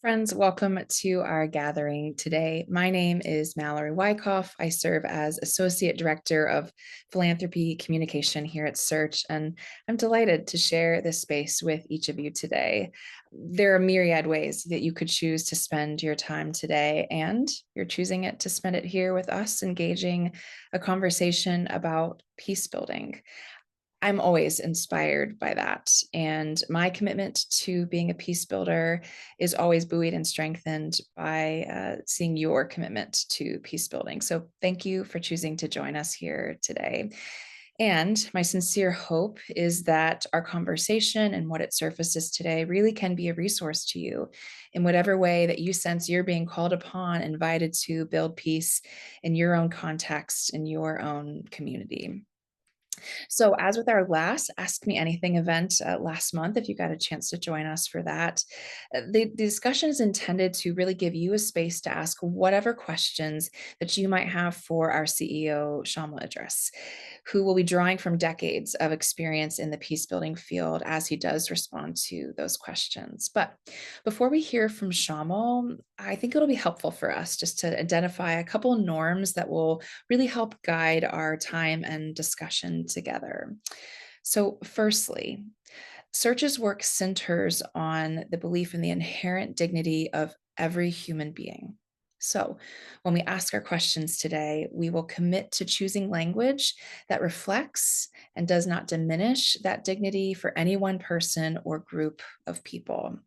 Friends, welcome to our gathering today. My name is Mallory Wyckoff. I serve as Associate Director of Philanthropy Communication here at Search, and I'm delighted to share this space with each of you today. There are myriad ways that you could choose to spend your time today, and you're choosing it to spend it here with us, engaging a conversation about peace building. I'm always inspired by that. And my commitment to being a peace builder is always buoyed and strengthened by seeing your commitment to peace building. So thank you for choosing to join us here today. And my sincere hope is that our conversation and what it surfaces today really can be a resource to you in whatever way that you sense you're being called upon, invited to build peace in your own context, in your own community. So, as with our last Ask Me Anything event last month, if you got a chance to join us for that, the discussion is intended to really give you a space to ask whatever questions that you might have for our CEO, Shamil Idriss, who will be drawing from decades of experience in the peace building field as he does respond to those questions. But before we hear from Shamil, I think it'll be helpful for us just to identify a couple norms that will really help guide our time and discussion together. So, firstly, Search's work centers on the belief in the inherent dignity of every human being. So, when we ask our questions today, we will commit to choosing language that reflects and does not diminish that dignity for any one person or group of people.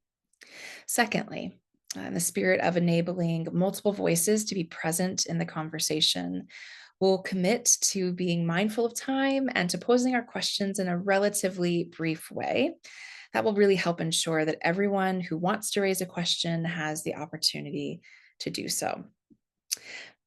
Secondly, in the spirit of enabling multiple voices to be present in the conversation, we'll commit to being mindful of time and to posing our questions in a relatively brief way. That will really help ensure that everyone who wants to raise a question has the opportunity to do so.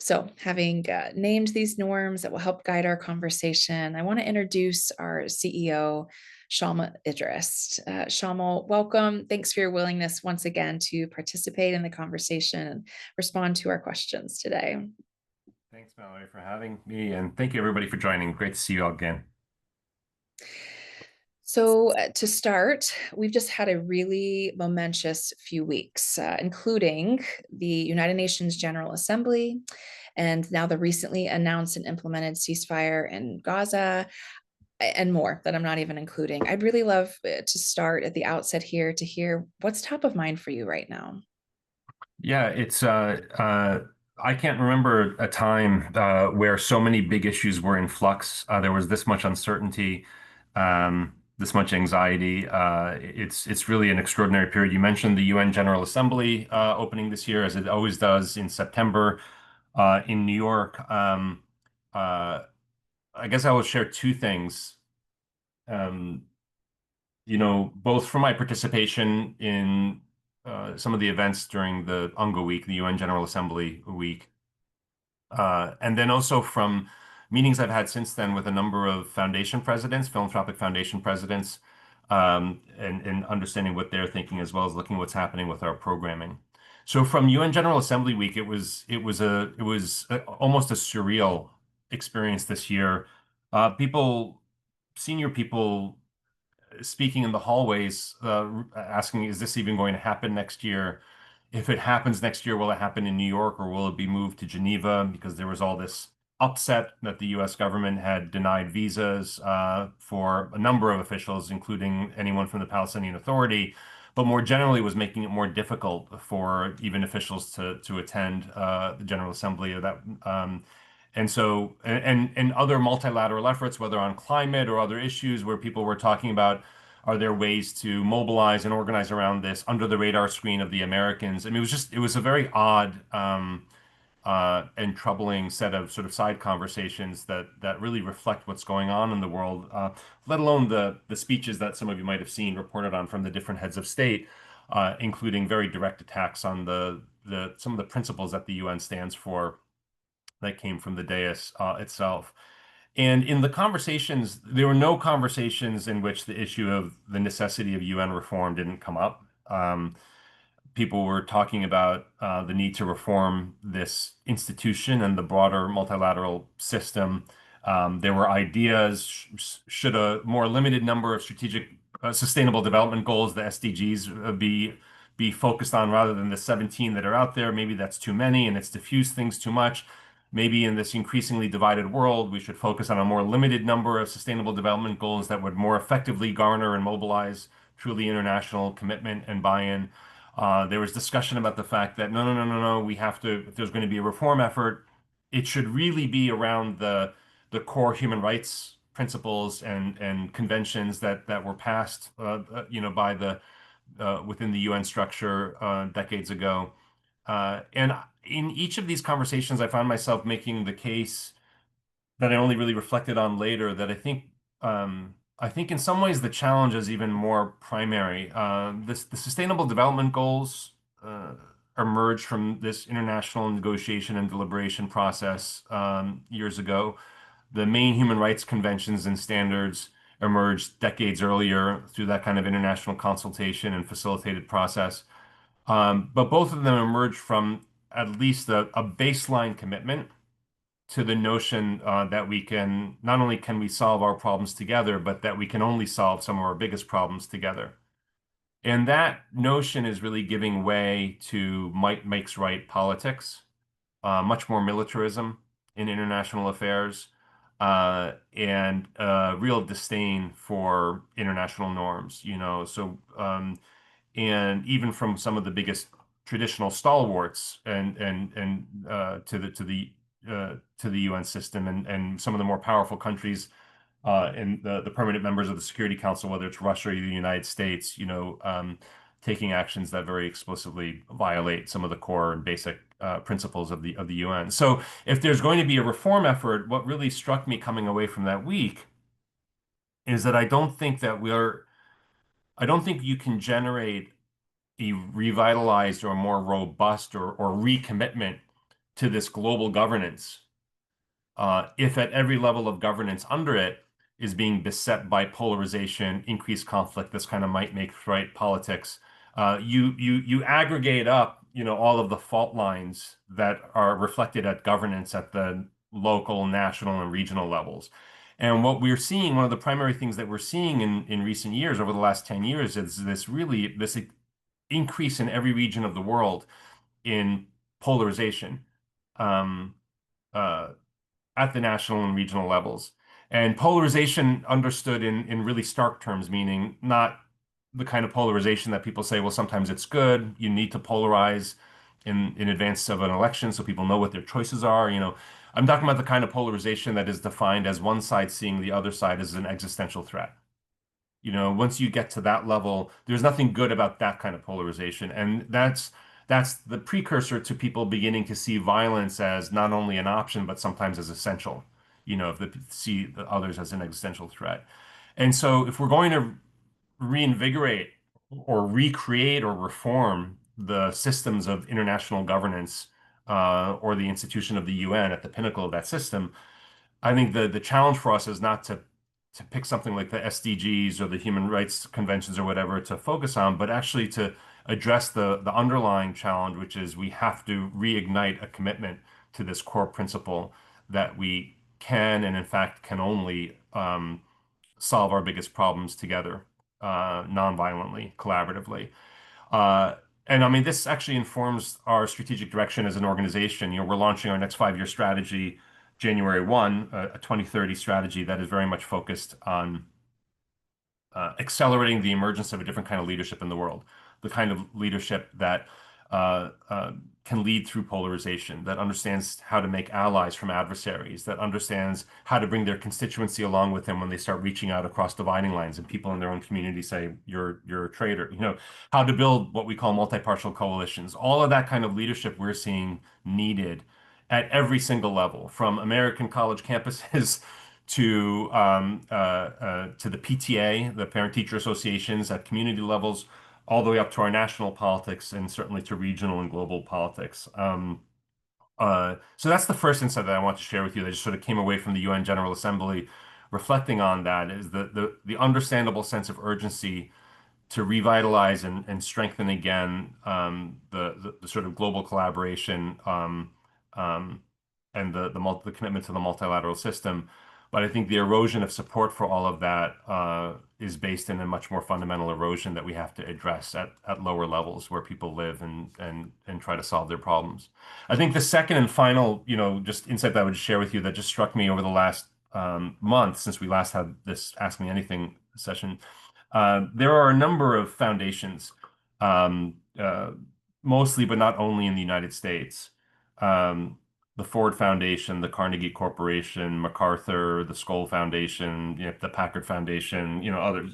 So, having named these norms that will help guide our conversation, I want to introduce our CEO, Shamil Idriss. Shamil, welcome. Thanks for your willingness once again to participate in the conversation and respond to our questions today. Thanks, Mallory, for having me, and thank you everybody for joining. Great to see you all again. So, to start, we've just had a really momentous few weeks, including the United Nations General Assembly and now the recently announced and implemented ceasefire in Gaza and more that I'm not even including. I'd really love to start at the outset here to hear what's top of mind for you right now. Yeah, I can't remember a time where so many big issues were in flux. There was this much uncertainty, this much anxiety. It's really an extraordinary period. You mentioned the UN General Assembly opening this year, as it always does in September in New York. Uh, I guess I will share two things. Um, both from my participation in some of the events during the UNGA week, the UN General Assembly week, and then also from meetings I've had since then with a number of foundation presidents, philanthropic foundation presidents, and understanding what they're thinking as well as looking what's happening with our programming. So from UN General Assembly week, it was almost a surreal experience this year. Senior people speaking in the hallways, asking, is this even going to happen next year? If it happens next year, will it happen in New York or will it be moved to Geneva? Because there was all this upset that the US government had denied visas for a number of officials, including anyone from the Palestinian Authority, but more generally was making it more difficult for even officials to attend the General Assembly of that. And other multilateral efforts, whether on climate or other issues where people were talking about, are there ways to mobilize and organize around this under the radar screen of the Americans? I mean, it was a very odd and troubling set of sort of side conversations that really reflect what's going on in the world, let alone the speeches that some of you might have seen reported on from the different heads of state, including very direct attacks on the some of the principles that the UN stands for that came from the dais itself. And in the conversations, there were no conversations in which the issue of the necessity of UN reform didn't come up. People were talking about the need to reform this institution and the broader multilateral system. There were ideas, should a more limited number of strategic sustainable development goals, the SDGs, be be focused on rather than the 17 that are out there. Maybe that's too many and it's diffused things too much. Maybe in this increasingly divided world, we should focus on a more limited number of sustainable development goals that would more effectively garner and mobilize truly international commitment and buy-in. There was discussion about the fact that no, no, no, no, no, we have to, if there's going to be a reform effort, it should really be around the core human rights principles and conventions that were passed, by the within the UN structure decades ago. And in each of these conversations, I found myself making the case that I only really reflected on later that I think in some ways the challenge is even more primary. The Sustainable Development Goals emerged from this international negotiation and deliberation process years ago. The main human rights conventions and standards emerged decades earlier through that kind of international consultation and facilitated process. But both of them emerged from at least a baseline commitment to the notion that we can not only can we solve our problems together, but that we can only solve some of our biggest problems together. And that notion is really giving way to might makes right politics, much more militarism in international affairs, and real disdain for international norms, and even from some of the biggest traditional stalwarts and to the UN system and some of the more powerful countries and the permanent members of the Security Council, whether it's Russia or the United States, taking actions that very explicitly violate some of the core and basic principles of the UN. So if there's going to be a reform effort, what really struck me coming away from that week is that I don't think you can generate a revitalized or more robust or recommitment to this global governance if at every level of governance under it is being beset by polarization, increased conflict, this kind of might make right politics. You aggregate up, all of the fault lines that are reflected at governance at the local, national, and regional levels. And what we're seeing, one of the primary things that we're seeing in recent years, over the last 10 years, is this increase in every region of the world in polarization. Um, uh, at the national and regional levels. And polarization understood in really stark terms, meaning not the kind of polarization that people say, well, sometimes it's good. You need to polarize in advance of an election so people know what their choices are. I'm talking about the kind of polarization that is defined as one side seeing the other side as an existential threat. Once you get to that level, there's nothing good about that kind of polarization. And that's the precursor to people beginning to see violence as not only an option, but sometimes as essential, if they see the others as an existential threat. And so if we're going to reinvigorate or recreate or reform the systems of international governance, or the institution of the UN at the pinnacle of that system, I think the challenge for us is not to pick something like the SDGs or the human rights conventions or whatever to focus on, but actually to address the underlying challenge, which is we have to reignite a commitment to this core principle that we can and in fact can only solve our biggest problems together, non-violently, collaboratively. Uh, and I mean, this actually informs our strategic direction as an organization. We're launching our next 5-year strategy January 1, a 2030 strategy that is very much focused on accelerating the emergence of a different kind of leadership in the world, the kind of leadership that can lead through polarization, that understands how to make allies from adversaries, that understands how to bring their constituency along with them when they start reaching out across dividing lines and people in their own community say, you're a traitor, how to build what we call multi-partial coalitions. All of that kind of leadership we're seeing needed at every single level, from American college campuses to the PTA, the parent-teacher associations at community levels, all the way up to our national politics and certainly to regional and global politics. So that's the first insight that I want to share with you that just sort of came away from the UN General Assembly, reflecting on that is the understandable sense of urgency to revitalize and strengthen again the sort of global collaboration, um, and the commitment to the multilateral system. But I think the erosion of support for all of that is based in a much more fundamental erosion that we have to address at lower levels where people live and try to solve their problems. I think the second and final, just insight that I would share with you that just struck me over the last month since we last had this Ask Me Anything session. There are a number of foundations, um, uh, mostly but not only in the United States. Um, the Ford Foundation, the Carnegie Corporation, MacArthur, the Skoll Foundation, the Packard Foundation, others,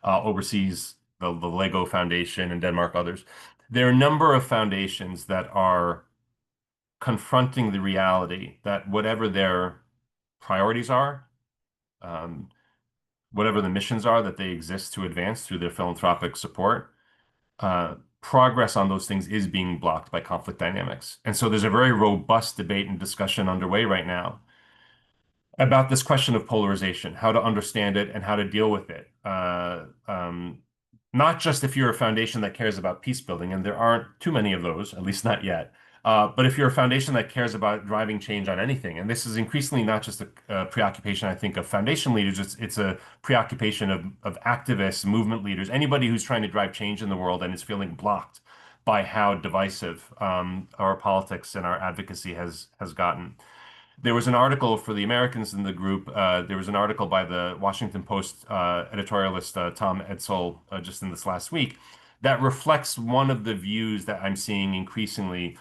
overseas, the Lego Foundation in Denmark, others. There are a number of foundations that are confronting the reality that whatever their priorities are, um, whatever the missions are that they exist to advance through their philanthropic support, progress on those things is being blocked by conflict dynamics. And so there's a very robust debate and discussion underway right now about this question of polarization, how to understand it and how to deal with it. Not just if you're a foundation that cares about peace building, and there aren't too many of those, at least not yet. But if you're a foundation that cares about driving change on anything, and this is increasingly not just a preoccupation, I think, of foundation leaders, it's a preoccupation of activists, movement leaders, anybody who's trying to drive change in the world and is feeling blocked by how divisive our politics and our advocacy has gotten. There was an article for the Americans in the group. There was an article by the Washington Post editorialist Tom Edsall just in this last week that reflects one of the views that I'm seeing increasingly,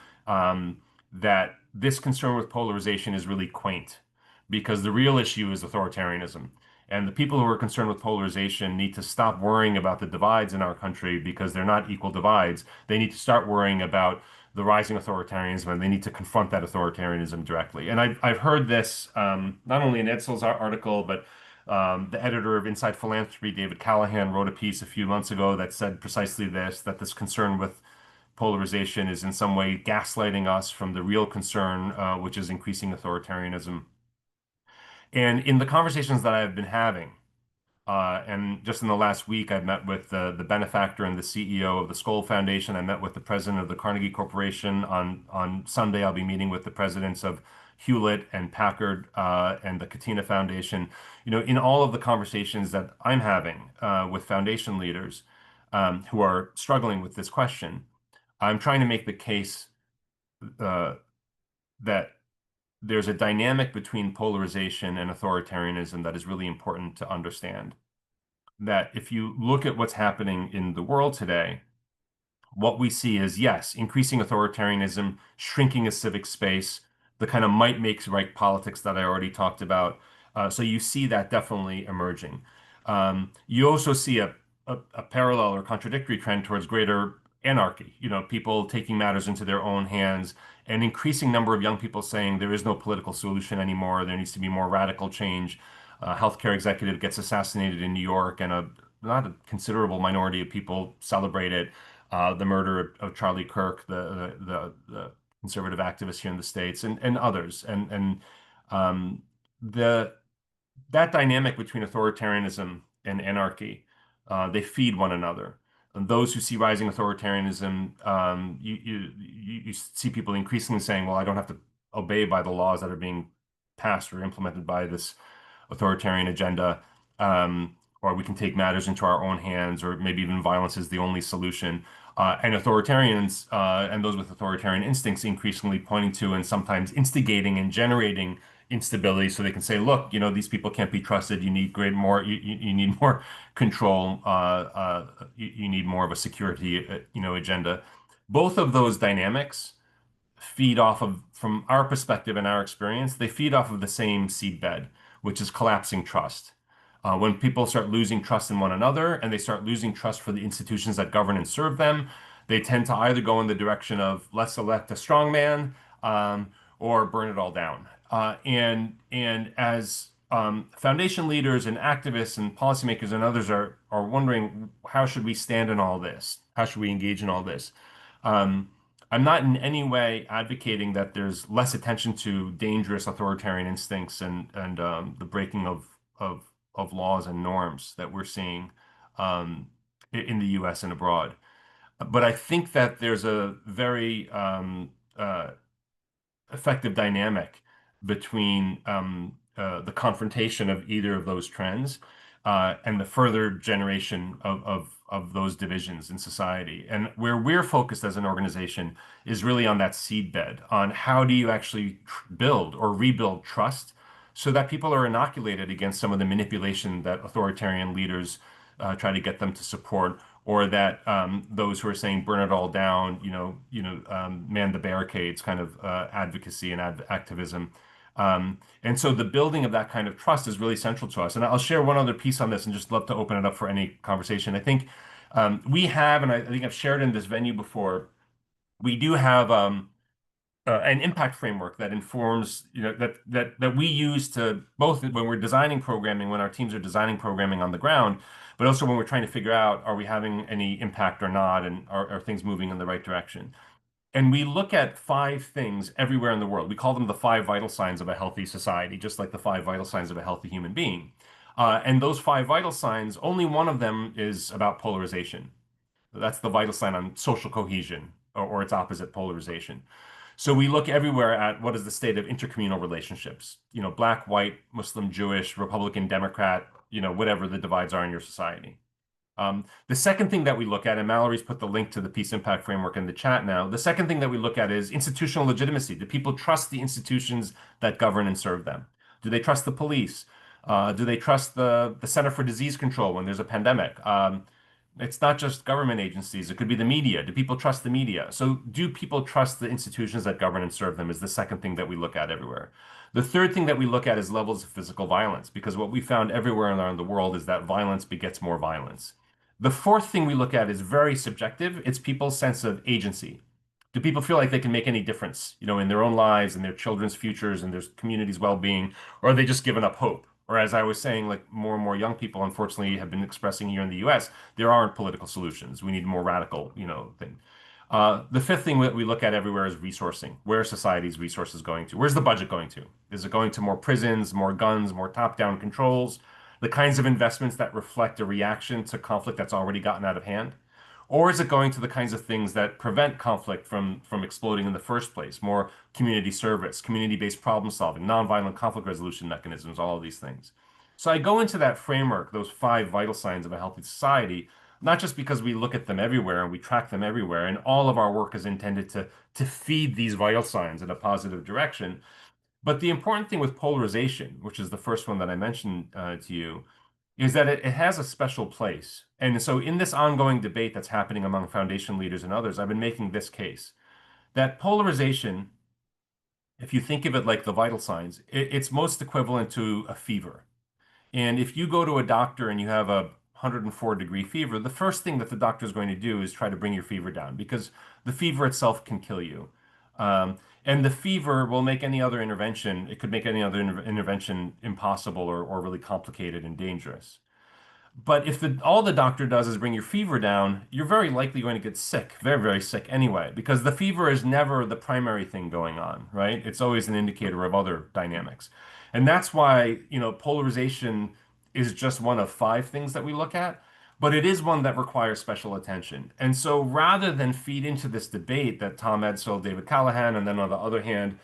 that this concern with polarization is really quaint because the real issue is authoritarianism. And the people who are concerned with polarization need to stop worrying about the divides in our country because they're not equal divides. They need to start worrying about the rising authoritarianism, and they need to confront that authoritarianism directly. And I've heard this not only in Edsall's article, but the editor of Inside Philanthropy, David Callahan, wrote a piece a few months ago that said precisely this, that this concern with polarization is in some way gaslighting us from the real concern, which is increasing authoritarianism. And in the conversations that I've been having, and just in the last week, I've met with the benefactor and the CEO of the Skoll Foundation. I met with the president of the Carnegie Corporation. On Sunday, I'll be meeting with the presidents of Hewlett and Packard and the Katina Foundation. In all of the conversations that I'm having with foundation leaders who are struggling with this question, I'm trying to make the case uh, that there's a dynamic between polarization and authoritarianism that is really important to understand. That if you look at what's happening in the world today, what we see is, yes, increasing authoritarianism, shrinking a civic space, the kind of might makes right politics that I already talked about. So you see that definitely emerging. You also see a parallel or contradictory trend towards greater anarchy, people taking matters into their own hands, an increasing number of young people saying there is no political solution anymore, there needs to be more radical change. A healthcare executive gets assassinated in New York, and a not a considerable minority of people celebrate it. The murder of Charlie Kirk, the conservative activist here in the States, and others, and um, the that dynamic between authoritarianism and anarchy, they feed one another. And those who see rising authoritarianism, you see people increasingly saying, "Well, I don't have to obey by the laws that are being passed or implemented by this authoritarian agenda, or we can take matters into our own hands, or maybe even violence is the only solution." And authoritarians and those with authoritarian instincts increasingly pointing to and sometimes instigating and generating instability so they can say, look, these people can't be trusted. You need you need more control. You need more of a security, agenda. Both of those dynamics feed off of, from our perspective and our experience, they feed off of the same seedbed, which is collapsing trust. When people start losing trust in one another and they start losing trust for the institutions that govern and serve them, they tend to either go in the direction of let's elect a strong man or burn it all down. And as foundation leaders and activists and policymakers and others are wondering how should we stand in all this? How should we engage in all this? Um, I'm not in any way advocating that there's less attention to dangerous authoritarian instincts and the breaking of laws and norms that we're seeing in the U.S. and abroad. But I think that there's a very effective dynamic between the confrontation of either of those trends, and the further generation of those divisions in society. And where we're focused as an organization is really on that seedbed, on how do you actually build or rebuild trust so that people are inoculated against some of the manipulation that authoritarian leaders try to get them to support, or that those who are saying burn it all down, man the barricades kind of advocacy and activism. And so the building of that kind of trust is really central to us. And I'll share one other piece on this and just love to open it up for any conversation. I think we have, and I think I've shared in this venue before, we do have an impact framework that informs, that we use to both when we're designing programming, when our teams are designing programming on the ground, but also when we're trying to figure out, are we having any impact or not, and are things moving in the right direction? And we look at five things everywhere in the world. We call them the five vital signs of a healthy society, just like the five vital signs of a healthy human being. And those five vital signs, only one of them is about polarization. That's the vital sign on social cohesion, or its opposite, polarization. So we look everywhere at what is the state of intercommunal relationships, black, white, Muslim, Jewish, Republican, Democrat, whatever the divides are in your society. The second thing that we look at, and Mallory's put the link to the Peace Impact Framework in the chat now, the second thing that we look at is institutional legitimacy. Do people trust the institutions that govern and serve them? Do they trust the police? Do they trust the Center for Disease Control when there's a pandemic? It's not just government agencies. It could be the media. Do people trust the media? So do people trust the institutions that govern and serve them is the second thing that we look at everywhere. The third thing that we look at is levels of physical violence, because what we found everywhere around the world is that violence begets more violence. The fourth thing we look at is very subjective. It's people's sense of agency. Do people feel like they can make any difference, in their own lives and their children's futures and their community's well-being, or are they just giving up hope? Or as I was saying, like more and more young people, unfortunately, have been expressing here in the U.S., there aren't political solutions. We need more radical, thing. The fifth thing that we look at everywhere is resourcing. Where are society's resources going to? Where's the budget going to? Is it going to more prisons, more guns, more top-down controls, the kinds of investments that reflect a reaction to conflict that's already gotten out of hand? Or is it going to the kinds of things that prevent conflict from exploding in the first place? More community service, community-based problem solving, nonviolent conflict resolution mechanisms, all of these things. So I go into that framework, those five vital signs of a healthy society, not just because we look at them everywhere and we track them everywhere, and all of our work is intended to feed these vital signs in a positive direction. But the important thing with polarization, which is the first one that I mentioned to you, is that it has a special place. And so in this ongoing debate that's happening among foundation leaders and others, I've been making this case that polarization, if you think of it like the vital signs, it's most equivalent to a fever. And if you go to a doctor and you have a 104-degree fever, the first thing that the doctor is going to do is try to bring your fever down, because the fever itself can kill you. And the fever will make any other intervention, it could make any other intervention impossible, or really complicated and dangerous. But if all the doctor does is bring your fever down, you're very likely going to get sick, very, very sick anyway, because the fever is never the primary thing going on, right? It's always an indicator of other dynamics. And that's why, polarization is just one of five things that we look at, but it is one that requires special attention. And so rather than feed into this debate that Tom Edsall, David Callahan, and then on the other hand,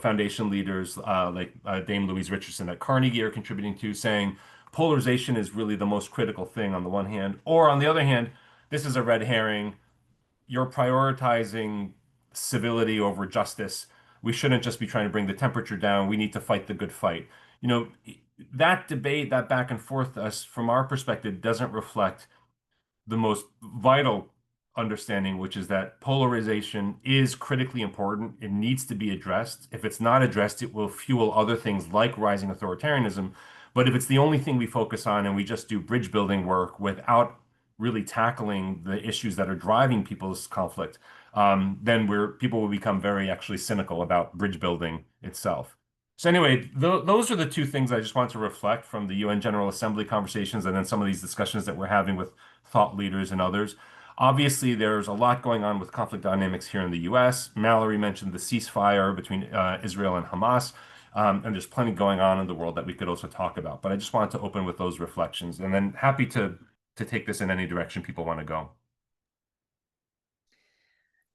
foundation leaders like Dame Louise Richardson at Carnegie are contributing to, saying, polarization is really the most critical thing on the one hand, or on the other hand, this is a red herring. You're prioritizing civility over justice. We shouldn't just be trying to bring the temperature down. We need to fight the good fight. You know, that debate, that back and forth, us from our perspective, doesn't reflect the most vital understanding, which is that polarization is critically important. It needs to be addressed. If it's not addressed, it will fuel other things like rising authoritarianism. But if it's the only thing we focus on and we just do bridge building work without really tackling the issues that are driving people's conflict, then people will become very actually cynical about bridge building itself. So anyway, those are the two things I just want to reflect from the UN General Assembly conversations, and then some of these discussions that we're having with thought leaders and others. Obviously, there's a lot going on with conflict dynamics here in the US. Mallory mentioned the ceasefire between Israel and Hamas, and there's plenty going on in the world that we could also talk about. But I just wanted to open with those reflections, and then happy to take this in any direction people want to go.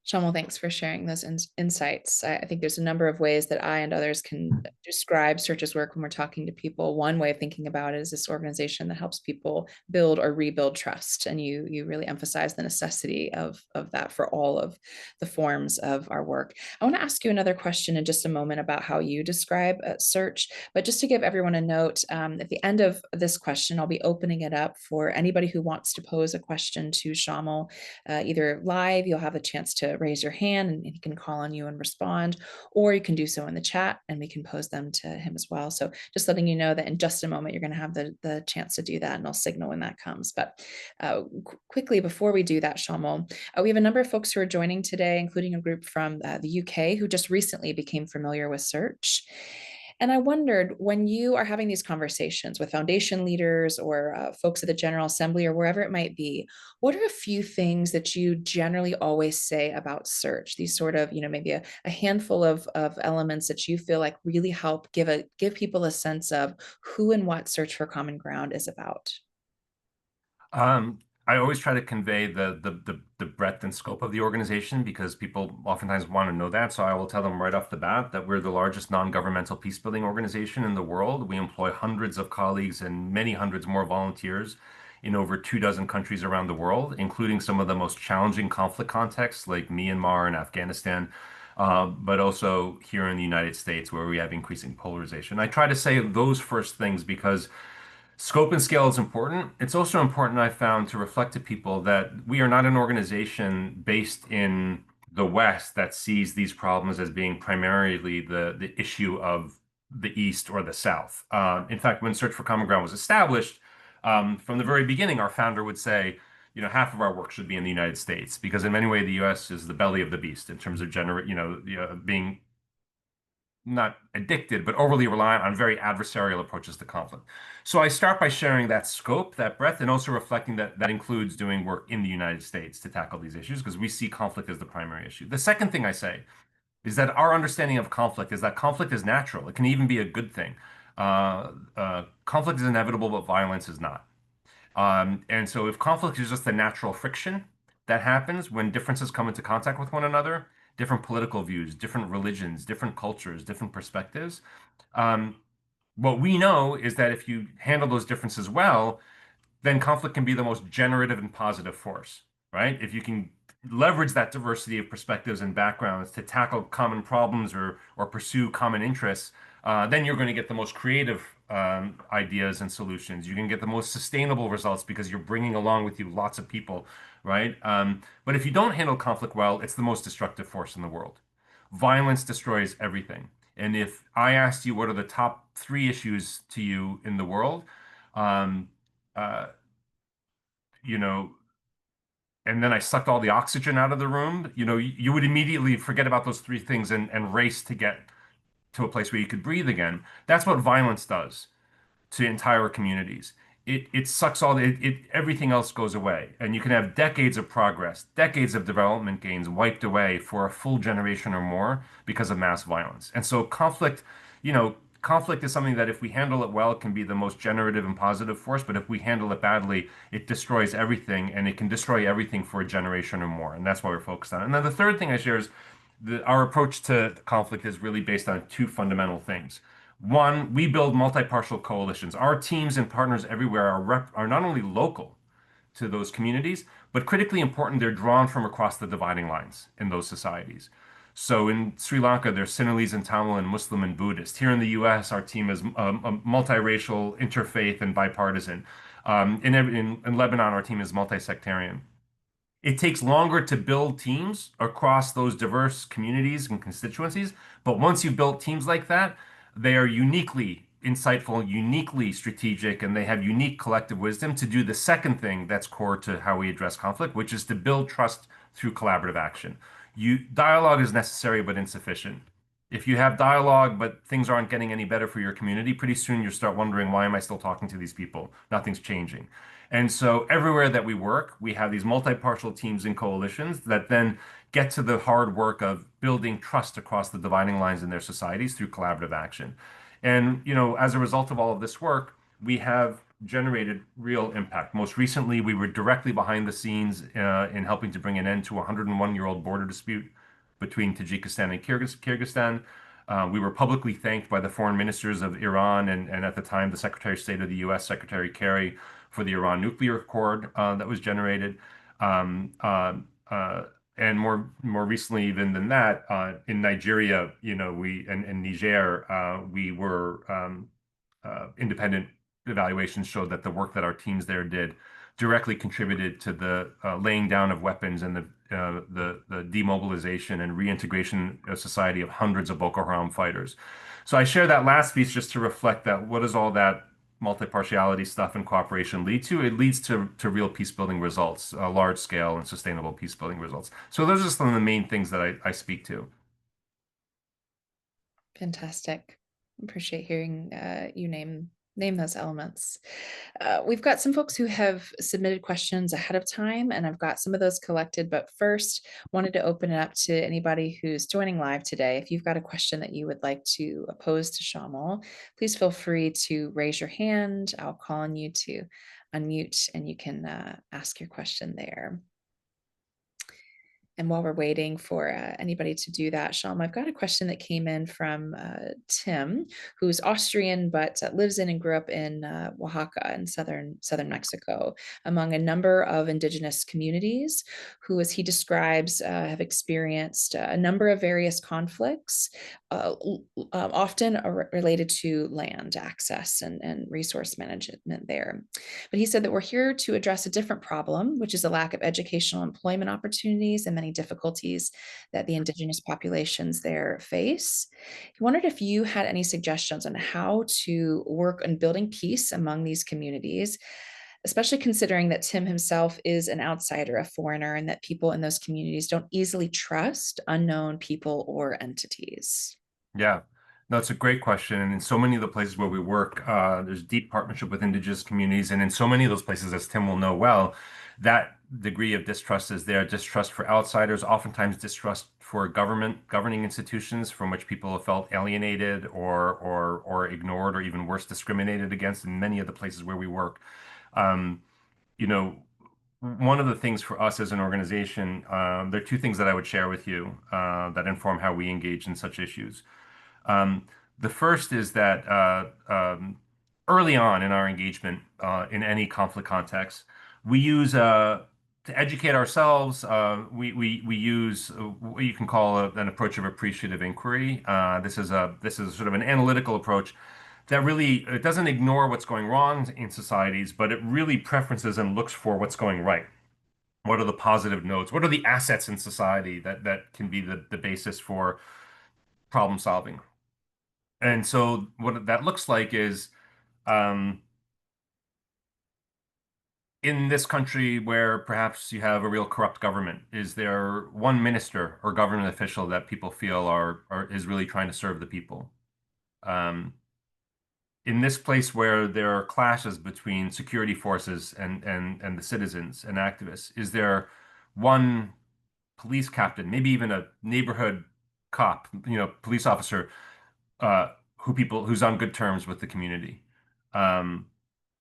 Shamil, thanks for sharing those insights. I think there's a number of ways that I and others can describe Search's work when we're talking to people. One way of thinking about it is this organization that helps people build or rebuild trust. And you really emphasize the necessity of that for all of the forms of our work. I want to ask you another question in just a moment about how you describe Search. But just to give everyone a note, at the end of this question, I'll be opening it up for anybody who wants to pose a question to Shamil, either live, you'll have a chance to raise your hand and he can call on you and respond, or you can do so in the chat and we can pose them to him as well. So just letting you know that in just a moment, you're going to have the chance to do that and I'll signal when that comes. But quickly, before we do that, Shamil, we have a number of folks who are joining today, including a group from the UK who just recently became familiar with Search. And I wondered, when you are having these conversations with foundation leaders or folks at the General Assembly or wherever it might be, what are a few things that you generally always say about Search? These sort of, maybe a handful of elements that you feel like really help give people a sense of who and what Search for Common Ground is about. Um, I always try to convey the breadth and scope of the organization because people oftentimes want to know that. So I will tell them right off the bat that we're the largest non-governmental peacebuilding organization in the world. We employ hundreds of colleagues and many hundreds more volunteers in over 24 countries around the world, including some of the most challenging conflict contexts like Myanmar and Afghanistan, but also here in the United States where we have increasing polarization. I try to say those first things because scope and scale is important. It's also important, I found, to reflect to people that we are not an organization based in the West that sees these problems as being primarily the issue of the East or the South. In fact, when Search for Common Ground was established, from the very beginning, our founder would say, half of our work should be in the United States because in many ways the U.S. is the belly of the beast in terms of being not addicted, but overly reliant on very adversarial approaches to conflict. So I start by sharing that scope, that breadth, and also reflecting that that includes doing work in the United States to tackle these issues because we see conflict as the primary issue. The second thing I say is that our understanding of conflict is that conflict is natural. It can even be a good thing. Conflict is inevitable, but violence is not. And so if conflict is just the natural friction that happens when differences come into contact with one another, different political views, different religions, different cultures, different perspectives, um, what we know is that if you handle those differences well, then conflict can be the most generative and positive force, right? If you can leverage that diversity of perspectives and backgrounds to tackle common problems or pursue common interests, then you're going to get the most creative ideas and solutions. You can get the most sustainable results because you're bringing along with you lots of people, right? But if you don't handle conflict well, it's the most destructive force in the world. Violence destroys everything. And if I asked you what are the top three issues to you in the world, um, uh, you know, and then I sucked all the oxygen out of the room, you would immediately forget about those three things and race to get to a place where you could breathe again. That's what violence does to entire communities. It sucks everything else goes away. And you can have decades of progress, decades of development gains wiped away for a full generation or more because of mass violence. And so conflict is something that if we handle it well, it can be the most generative and positive force. But if we handle it badly, it destroys everything and it can destroy everything for a generation or more. And that's what we're focused on. And then the third thing I share is our approach to conflict is really based on two fundamental things. One, we build multi-partial coalitions. Our teams and partners everywhere are not only local to those communities, but critically important, they're drawn from across the dividing lines in those societies. So in Sri Lanka, there's Sinhalese and Tamil and Muslim and Buddhist. Here in the US, our team is a multiracial, interfaith, and bipartisan. In Lebanon, our team is multi-sectarian. It takes longer to build teams across those diverse communities and constituencies, but once you've built teams like that, they are uniquely insightful, uniquely strategic, and they have unique collective wisdom to do the second thing that's core to how we address conflict, which is to build trust through collaborative action. Dialogue is necessary but insufficient. If you have dialogue but things aren't getting any better for your community, pretty soon you start wondering, why am I still talking to these people? Nothing's changing. And so everywhere that we work, we have these multi-partial teams and coalitions that then get to the hard work of building trust across the dividing lines in their societies through collaborative action. And, as a result of all of this work, we have generated real impact. Most recently, we were directly behind the scenes in helping to bring an end to a 101-year-old border dispute between Tajikistan and Kyrgyzstan. We were publicly thanked by the foreign ministers of Iran and at the time the Secretary of State of the U.S., Secretary Kerry, for the Iran nuclear accord that was generated. Um, uh, uh, and more recently even than that, in Nigeria, we and Niger, we were independent evaluations showed that the work that our teams there did directly contributed to the laying down of weapons and the demobilization and reintegration of society of hundreds of Boko Haram fighters. So I share that last piece just to reflect that what does all that multi-partiality stuff and cooperation lead to? It leads to real peace building results, large scale and sustainable peace building results. So those are some of the main things that I speak to. Fantastic. Appreciate hearing you name those elements. We've got some folks who have submitted questions ahead of time, and I've got some of those collected. But first, wanted to open it up to anybody who's joining live today. If you've got a question that you would like to pose to Shamil, please feel free to raise your hand. I'll call on you to unmute, and you can ask your question there. And while we're waiting for anybody to do that, Shalom, I've got a question that came in from Tim, who's Austrian but lives in and grew up in Oaxaca in southern Mexico, among a number of indigenous communities, who, as he describes, have experienced a number of various conflicts, often related to land access and resource management there. But he said that we're here to address a different problem, which is a lack of educational employment opportunities and many difficulties that the indigenous populations there face. He wondered if you had any suggestions on how to work on building peace among these communities, especially considering that Tim himself is an outsider, a foreigner, and that people in those communities don't easily trust unknown people or entities. Yeah, no, it's a great question. And in so many of the places where we work, there's deep partnership with indigenous communities. And in so many of those places, as Tim will know well, that degree of distrust is there, distrust for outsiders, oftentimes distrust for governing institutions from which people have felt alienated or ignored or even worse, discriminated against in many of the places where we work. Um, you know, One of the things for us as an organization, there are two things that I would share with you that inform how we engage in such issues. Um, the first is that early on in our engagement in any conflict context, we use to educate ourselves. We use what you can call an approach of appreciative inquiry. This is sort of an analytical approach that really it doesn't ignore what's going wrong in societies, but it really preferences and looks for what's going right. What are the positive notes? What are the assets in society that can be the basis for problem solving? And so what that looks like is um, in this country where perhaps you have a real corrupt government, is there one minister or government official that people feel is really trying to serve the people? Um, in this place where there are clashes between security forces and the citizens and activists, is there one police captain, maybe even a neighborhood cop, police officer uh, who's on good terms with the community. Um,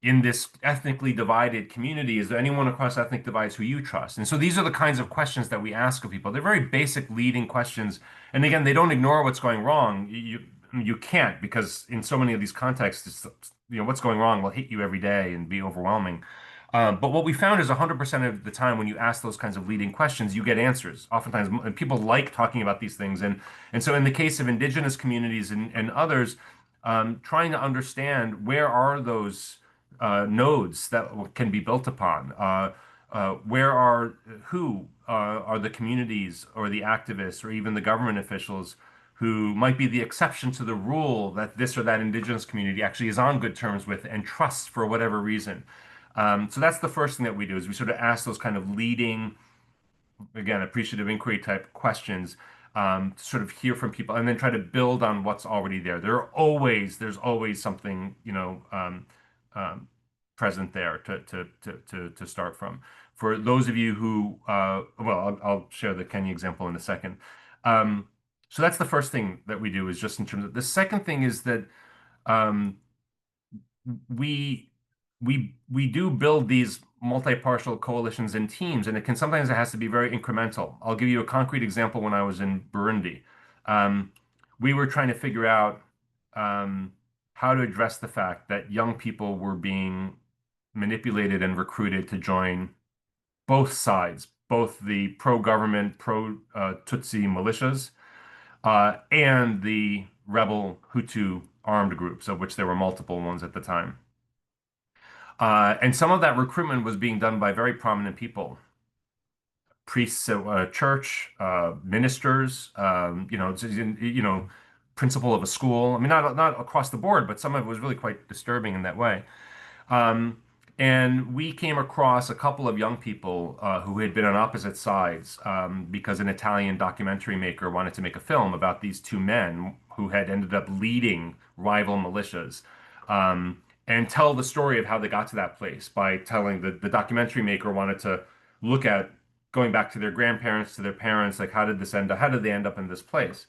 in this ethnically divided community, is there anyone across ethnic divides who you trust? And so these are the kinds of questions that we ask of people. They're very basic leading questions. And again, they don't ignore what's going wrong. You can't because in so many of these contexts, what's going wrong will hit you every day and be overwhelming. But what we found is 100% of the time when you ask those kinds of leading questions, you get answers. Oftentimes, and people like talking about these things. And so in the case of indigenous communities and others, trying to understand where are those nodes that can be built upon. Where are the communities or the activists or even the government officials who might be the exception to the rule that this or that indigenous community actually is on good terms with and trusts for whatever reason. So that's the first thing that we do is we sort of ask those kind of leading, again, appreciative inquiry type questions to sort of hear from people and then try to build on what's already there. There's always something, um, present there to start from. For those of you who, well, I'll share the Kenya example in a second. So that's the first thing that we do is just in terms of the second thing is that um, we we do build these multi-partial coalitions and teams, and it can sometimes it has to be very incremental. I'll give you a concrete example. When I was in Burundi, um, we were trying to figure out um, how to address the fact that young people were being manipulated and recruited to join both sides, both the pro-government, pro-Tutsi militias, and the rebel Hutu armed groups, of which there were multiple ones at the time. And some of that recruitment was being done by very prominent people, priests at church, ministers, principal of a school. I mean, not across the board, but some of it was really quite disturbing in that way. Um, and we came across a couple of young people who had been on opposite sides because an Italian documentary maker wanted to make a film about these two men who had ended up leading rival militias, and tell the story of how they got to that place by telling the documentary maker wanted to look at going back to their grandparents, to their parents, like how did this end up, how did they end up in this place?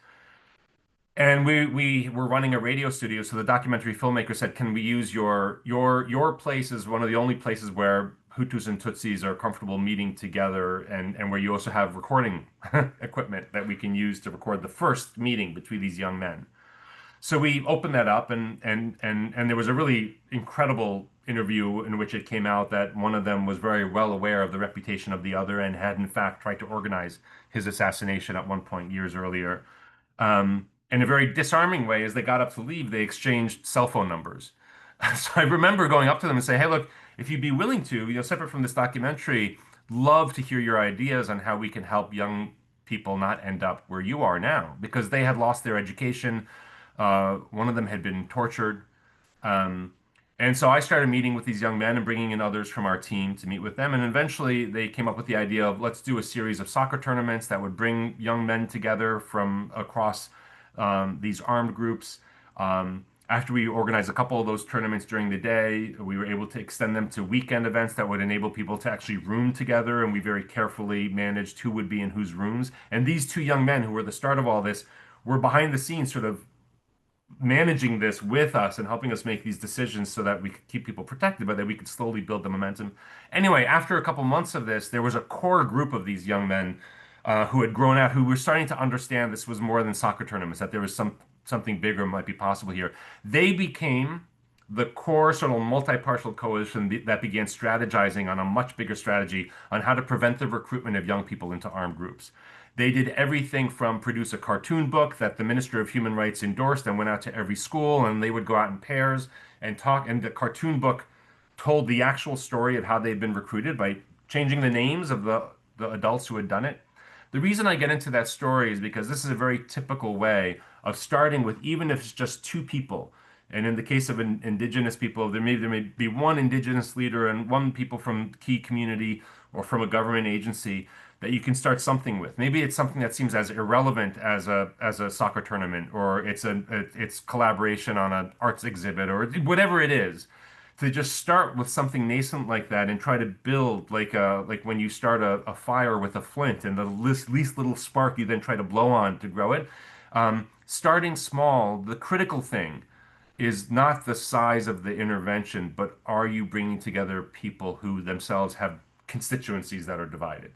And we were running a radio studio, so the documentary filmmaker said, "Can we use your place as one of the only places where Hutus and Tutsis are comfortable meeting together, and where you also have recording equipment that we can use to record the first meeting between these young men." So we opened that up, and there was a really incredible interview in which it came out that one of them was very well aware of the reputation of the other and had in fact tried to organize his assassination at one point years earlier. In a very disarming way, as they got up to leave, they exchanged cell phone numbers. So I remember going up to them and saying, "Hey, look, if you'd be willing to, separate from this documentary, love to hear your ideas on how we can help young people not end up where you are now," because they had lost their education. One of them had been tortured. Um, and so I started meeting with these young men and bringing in others from our team to meet with them. And eventually they came up with the idea of let's do a series of soccer tournaments that would bring young men together from across these armed groups. After we organized a couple of those tournaments during the day, we were able to extend them to weekend events that would enable people to actually room together. And we very carefully managed who would be in whose rooms. And these two young men who were the start of all this were behind the scenes, sort of managing this with us and helping us make these decisions so that we could keep people protected, but that we could slowly build the momentum. Anyway, after a couple months of this, there was a core group of these young men who had grown out, who were starting to understand this was more than soccer tournaments, that there was something bigger might be possible here. They became the core sort of multi-partial coalition that began strategizing on a much bigger strategy on how to prevent the recruitment of young people into armed groups. They did everything from produce a cartoon book that the Minister of Human Rights endorsed and went out to every school, and they would go out in pairs and talk. And the cartoon book told the actual story of how they'd been recruited by changing the names of the adults who had done it. The reason I get into that story is because this is a very typical way of starting with, even if it's just two people. And in the case of indigenous people, there may be one indigenous leader and one people from key community or from a government agency that you can start something with. Maybe it's something that seems as irrelevant as a soccer tournament, or it's collaboration on an arts exhibit, or whatever it is. To just start with something nascent like that and try to build like when you start a fire with a flint and the least little spark you then try to blow on to grow it. Starting small, the critical thing is not the size of the intervention, but are you bringing together people who themselves have constituencies that are divided?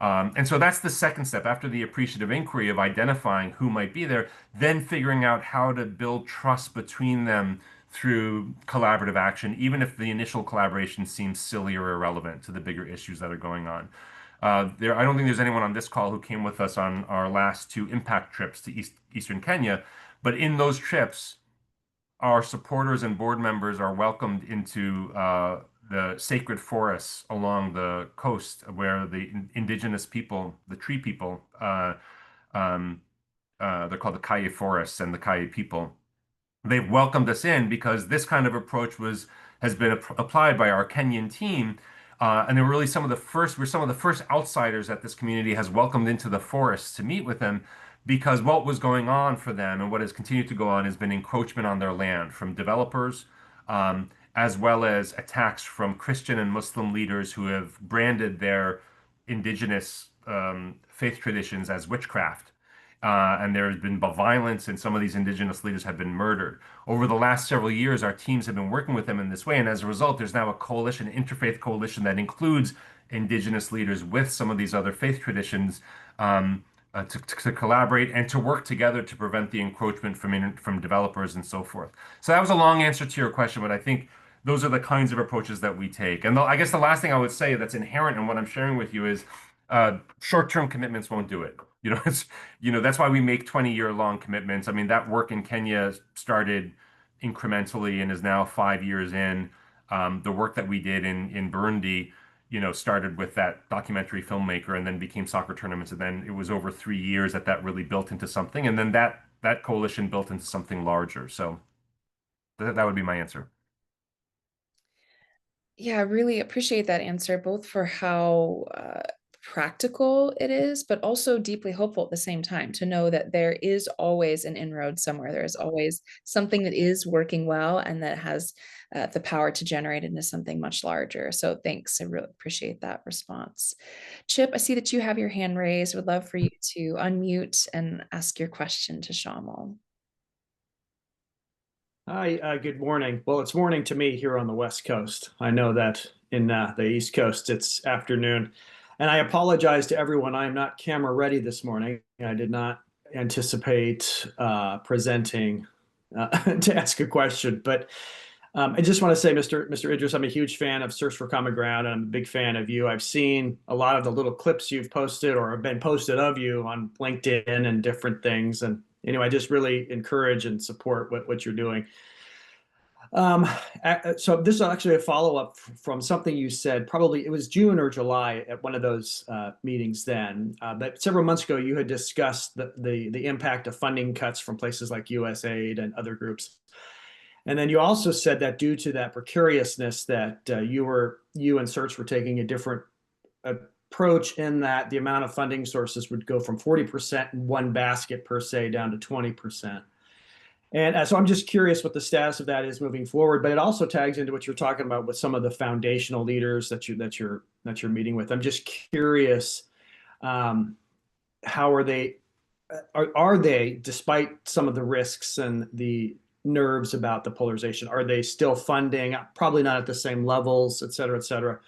And so that's the second step after the appreciative inquiry of identifying who might be there, then figuring out how to build trust between them through collaborative action, even if the initial collaboration seems silly or irrelevant to the bigger issues that are going on. I don't think there's anyone on this call who came with us on our last two impact trips to Eastern Kenya, but in those trips, our supporters and board members are welcomed into the sacred forests along the coast where the indigenous people, the tree people, um, they're called the Kaye forests and the Kaye people. They've welcomed us in because this kind of approach has been applied by our Kenyan team. And they were really we're some of the first outsiders that this community has welcomed into the forests to meet with them because what was going on for them and what has continued to go on has been encroachment on their land from developers, as well as attacks from Christian and Muslim leaders who have branded their indigenous faith traditions as witchcraft. and there has been violence, and some of these indigenous leaders have been murdered. Over the last several years, our teams have been working with them in this way, and as a result, there's now a coalition, an interfaith coalition that includes indigenous leaders with some of these other faith traditions um, to collaborate and to work together to prevent the encroachment from developers and so forth. So that was a long answer to your question, but I think those are the kinds of approaches that we take. And I guess the last thing I would say that's inherent in what I'm sharing with you is short-term commitments won't do it. That's why we make 20-year long commitments. I mean, that work in Kenya started incrementally and is now 5 years in. The work that we did in Burundi, started with that documentary filmmaker and then became soccer tournaments. And then it was over 3 years that really built into something. And then that coalition built into something larger. So that would be my answer. Yeah, I really appreciate that answer, both for how practical it is, but also deeply hopeful at the same time to know that there is always an inroad somewhere. There is always something that is working well and that has the power to generate into something much larger. So thanks. I really appreciate that response. Chip, I see that you have your hand raised. Would love for you to unmute and ask your question to Shamil. Hi, good morning. Well, it's morning to me here on the West Coast. I know that in the East Coast it's afternoon. And I apologize to everyone. I am not camera ready this morning. I did not anticipate presenting to ask a question. But I just want to say, Mr. Idris, I'm a huge fan of Search for Common Ground. And I'm a big fan of you. I've seen a lot of the little clips you've posted or have been posted of you on LinkedIn and different things. And anyway, I just really encourage and support what you're doing. Um, so this is actually a follow-up from something you said, probably it was June or July at one of those meetings then. But several months ago, you had discussed the impact of funding cuts from places like USAID and other groups. And then you also said that due to that precariousness that you and Search were taking a different approach in that the amount of funding sources would go from 40% in one basket per se down to 20%. And so I'm just curious what the status of that is moving forward, but it also tags into what you're talking about with some of the foundational leaders that you're meeting with. I'm just curious, how are they, despite some of the risks and the nerves about the polarization, are they still funding? Probably not at the same levels, et cetera, et cetera.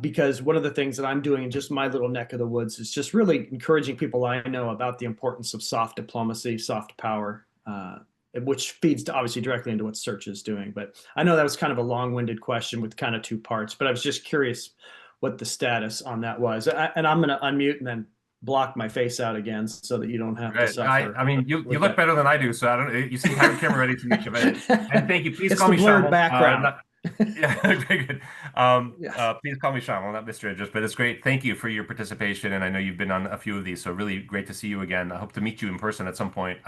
Because one of the things that I'm doing in just my little neck of the woods is just really encouraging people I know about the importance of soft diplomacy, soft power, which feeds obviously directly into what Search is doing. But I know that was kind of a long-winded question with kind of two parts, but I was just curious what the status on that was. And I'm going to unmute and then block my face out again so that you don't have to Right. suffer I mean, you with look that. better than I do, so I don't. You seem to have your camera ready to each of it. And thank you. Please It's call the me blurred Shamil. background. Yeah, very good. Yes. Please call me Shamil, not Mr. Idris. But it's great. Thank you for your participation, and I know you've been on a few of these, so really great to see you again. I hope to meet you in person at some point.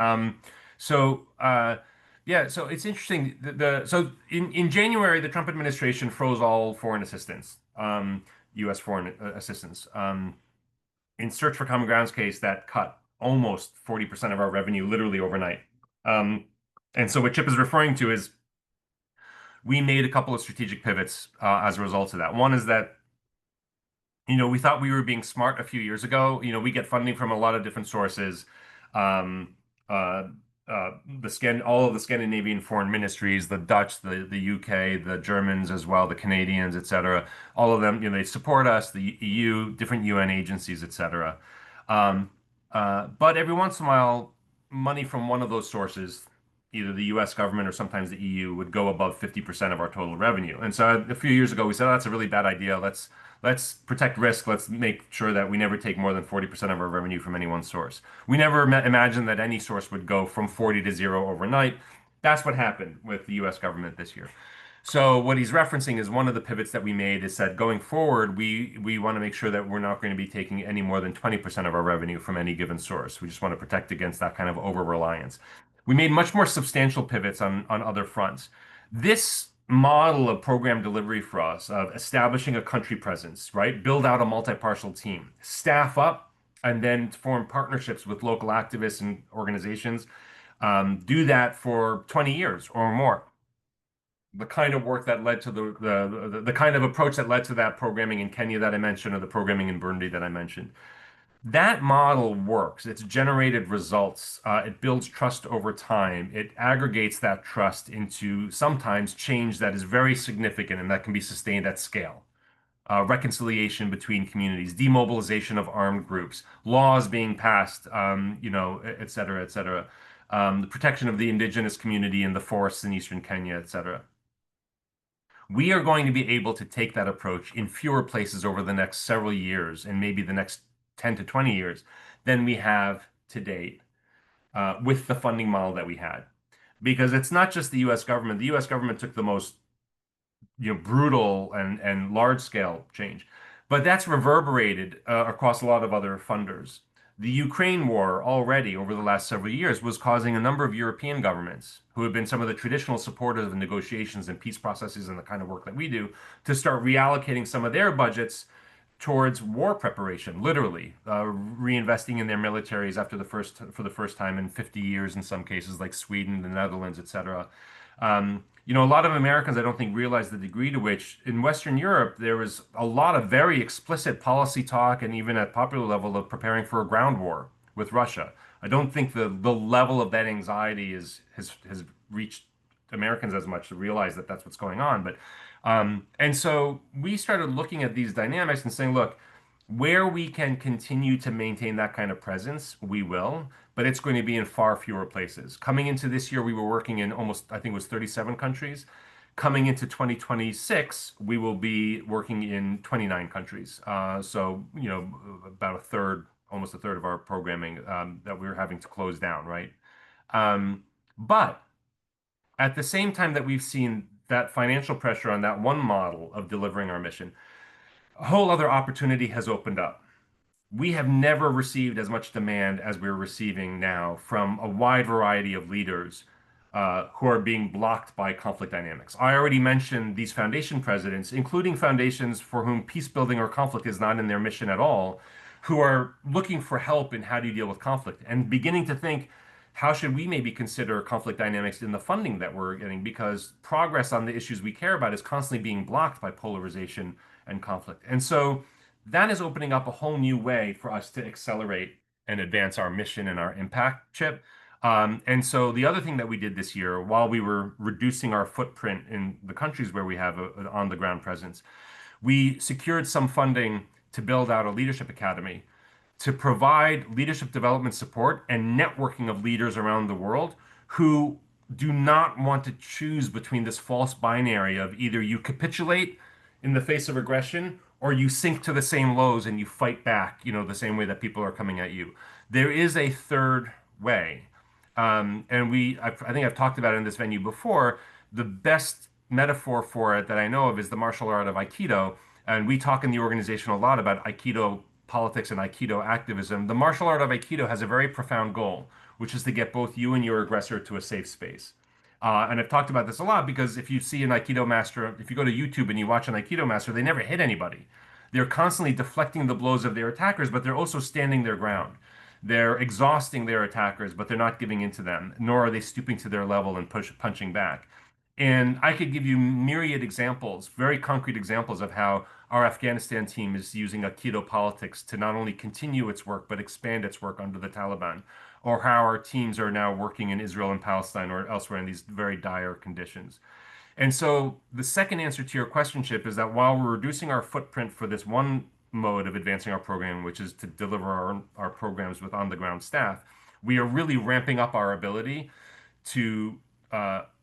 So yeah, so it's interesting. So in January, the Trump administration froze all foreign assistance, U.S. foreign assistance. In Search for Common Ground's case, that cut almost 40% of our revenue literally overnight. Um, and so what Chip is referring to is we made a couple of strategic pivots as a result of that. One is that, we thought we were being smart a few years ago. We get funding from a lot of different sources. Um, uh, all of the Scandinavian foreign ministries, the Dutch, the UK, the Germans as well, the Canadians, et cetera. All of them, they support us, the EU, different UN agencies, et cetera. Um, but every once in a while, money from one of those sources, either the US government or sometimes the EU, would go above 50% of our total revenue. And so a few years ago, we said, oh, that's a really bad idea. Let's protect risk. Let's make sure that we never take more than 40% of our revenue from any one source. We never imagined that any source would go from 40 to zero overnight. That's what happened with the US government this year. So what he's referencing is one of the pivots that we made is that going forward, we want to make sure that we're not going to be taking any more than 20% of our revenue from any given source. We just want to protect against that kind of over-reliance. We made much more substantial pivots on other fronts. This model of program delivery for us, of establishing a country presence, right? Build out a multi-partial team, staff up, and then form partnerships with local activists and organizations. Do that for 20 years or more. The kind of work that led to the kind of approach that led to that programming in Kenya that I mentioned, or the programming in Burundi that I mentioned. That model works. It's generated results. It builds trust over time. It aggregates that trust into sometimes change that is very significant and that can be sustained at scale. Reconciliation between communities, demobilization of armed groups, laws being passed, et cetera, et cetera. The protection of the indigenous community in the forests in eastern Kenya, et cetera. We are going to be able to take that approach in fewer places over the next several years and maybe the next 10 to 20 years than we have to date with the funding model that we had. Because it's not just the US government. The US government took the most brutal and large scale change. But that's reverberated across a lot of other funders. The Ukraine war already over the last several years was causing a number of European governments who have been some of the traditional supporters of negotiations and peace processes and the kind of work that we do to start reallocating some of their budgets towards war preparation, literally reinvesting in their militaries for the first time in 50 years in some cases, like Sweden, the Netherlands, etc. A lot of Americans, I don't think, realize the degree to which in Western Europe there was a lot of very explicit policy talk and even at popular level of preparing for a ground war with Russia. I don't think the level of that anxiety has reached Americans as much to realize that that's what's going on. And so we started looking at these dynamics and saying, look, where we can continue to maintain that kind of presence, we will, but it's going to be in far fewer places. Coming into this year, we were working in almost, I think it was 37 countries. Coming into 2026, we will be working in 29 countries. About a third, almost a third of our programming that we're having to close down, right? But at the same time that we've seen that financial pressure on that one model of delivering our mission, a whole other opportunity has opened up. We have never received as much demand as we're receiving now from a wide variety of leaders who are being blocked by conflict dynamics. I already mentioned these foundation presidents, including foundations for whom peace building or conflict is not in their mission at all, who are looking for help in how do you deal with conflict and beginning to think, how should we maybe consider conflict dynamics in the funding that we're getting? Because progress on the issues we care about is constantly being blocked by polarization and conflict. And so that is opening up a whole new way for us to accelerate and advance our mission and our impact, Chip. And so the other thing that we did this year, while we were reducing our footprint in the countries where we have an on-the-ground presence, we secured some funding to build out a leadership academy to provide leadership development support and networking of leaders around the world who do not want to choose between this false binary of either you capitulate in the face of aggression or you sink to the same lows and you fight back, the same way that people are coming at you. There is a third way. I think I've talked about it in this venue before. The best metaphor for it that I know of is the martial art of Aikido. And we talk in the organization a lot about Aikido politics and Aikido activism. The martial art of Aikido has a very profound goal, which is to get both you and your aggressor to a safe space. And I've talked about this a lot because if you see an Aikido master, if you go to YouTube and you watch an Aikido master, they never hit anybody. They're constantly deflecting the blows of their attackers, but they're also standing their ground. They're exhausting their attackers, but they're not giving in to them, nor are they stooping to their level and punching back. And I could give you myriad examples, very concrete examples of how our Afghanistan team is using Aikido politics to not only continue its work, but expand its work under the Taliban, or how our teams are now working in Israel and Palestine or elsewhere in these very dire conditions. And so the second answer to your question, Chip, is that while we're reducing our footprint for this one mode of advancing our program, which is to deliver our programs with on-the-ground staff, we are really ramping up our ability to